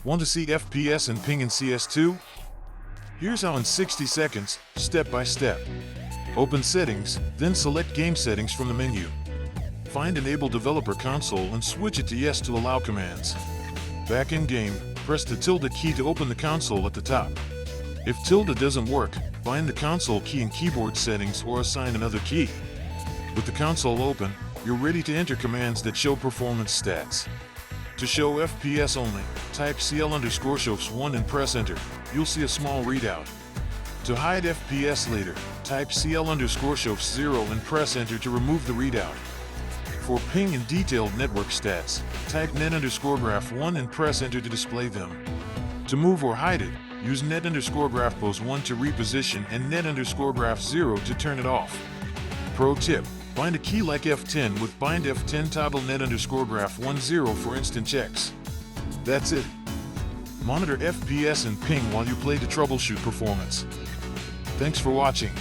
Want to see FPS and ping in CS2? Here's how in 60 seconds, step by step. Open Settings, then select Game Settings from the menu. Find Enable Developer Console and switch it to Yes to allow commands. Back in game, press the tilde key to open the console at the top. If tilde doesn't work, find the console key in keyboard settings or assign another key. With the console open, you're ready to enter commands that show performance stats. To show FPS only, type CL_shofts1 and press enter. You'll see a small readout. To hide FPS later, type CL_shofts0 and press enter to remove the readout. For ping and detailed network stats, type net_graph1 and press enter to display them. To move or hide it, use net_graphpose1 to reposition and net_graph0 to turn it off. Pro tip: bind a key like F10 with bind F10 toggle net_graph10 for instant checks. That's it. Monitor FPS and ping while you play to troubleshoot performance. Thanks for watching.